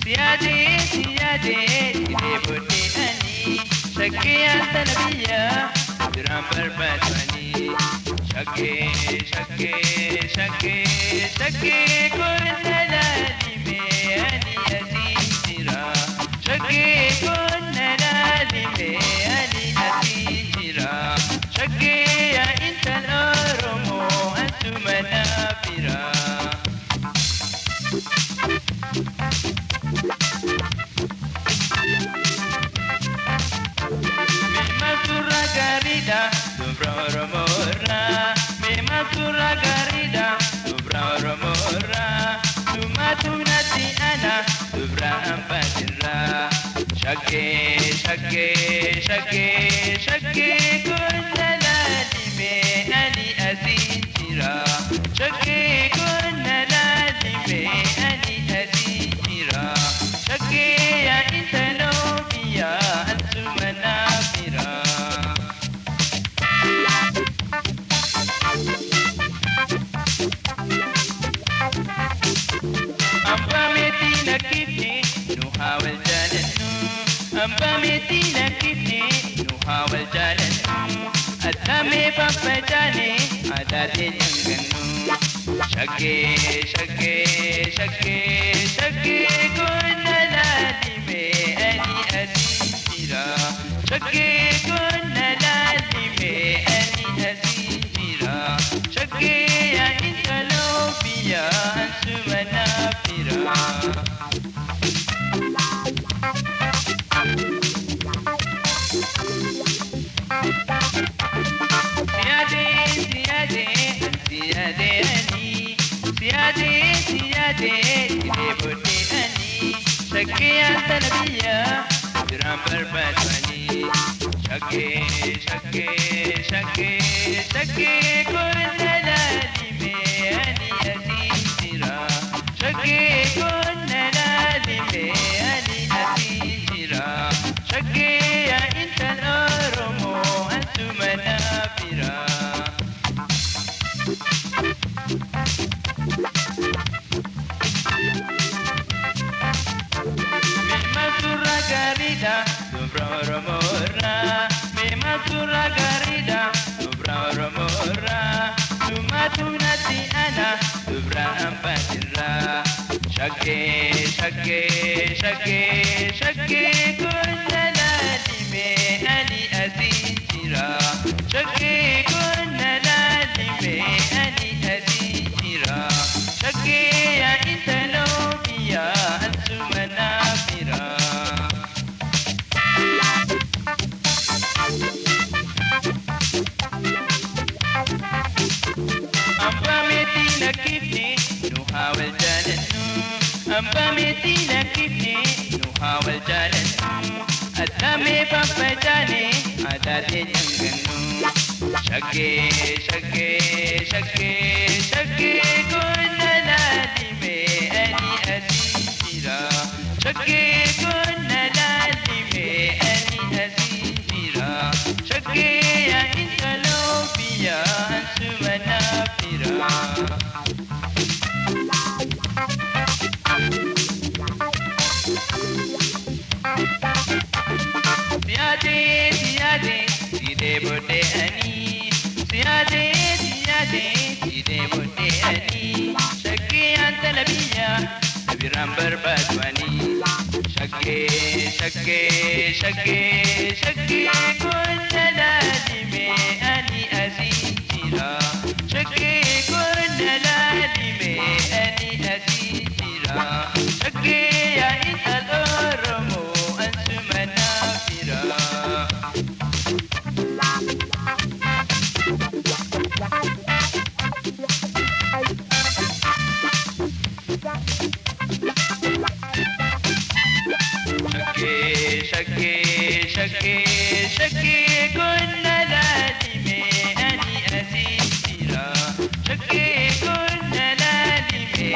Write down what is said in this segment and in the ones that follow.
سيادي سيدي بودي أني شكي أنت نبيا درام بربادواني شكي شكي شكي شكي كنا لازمي أني أسيرا شكي كنا لازمي أني أسيرا شكي يا أنت الأرمو أنتم منافرا Garida, dobra romora, me matura garida, dobra romora, tumatunati ana, dobra ampatira, shake, shake, shake, shake, kunala lime ani azitira, shake, kunala lime ani azitira, shake ya intanobia ansumanafira. Ampametina kifni nuhawal jalanu Ampametina kifni nuhawal jalanu Atame papajane adade janganu Shake shake shake shake kunna lalime ani asira Shake kunna lalime ani asira Shake ya intalopia ansumana Shake أنت نبيا درام بربادواني Shake shake shake shake كنا لازمي أني أسيرا Shake كنا لازمي أني أسيرا Shake يا أنت الأرمو أنتم منافرا Garida, dobra romora, me matura garida, dobra romora, tumatunati ana, dobra ampatira, shake, shake, shake, shake, kunna lalime ani azitira, shake, kunna lalime ani azitira, shake ya intanobia ansumanafira. Ampametina kifni nuhawal jalanu Ampametina kifni nuhawal jalanu Atame papajane adade janganu Shake shake shake shake kunna lalime ani asira Shake kunna lalime ani asira Shake ya intalopia ansumanafira Siyade siyade side bode ani Siyade siyade side bode ani Shake anta nabiya nabiram barbadwani Shake shake shake shake kunna lalime ani azitira Shake kunna lalime ani azitira Shake ya intal ormo ansumanafira Shake shake shake kunna lalime ani asira Shake kunna lalime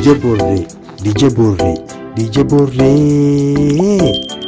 DJ Borre, DJ Borre, DJ Borre.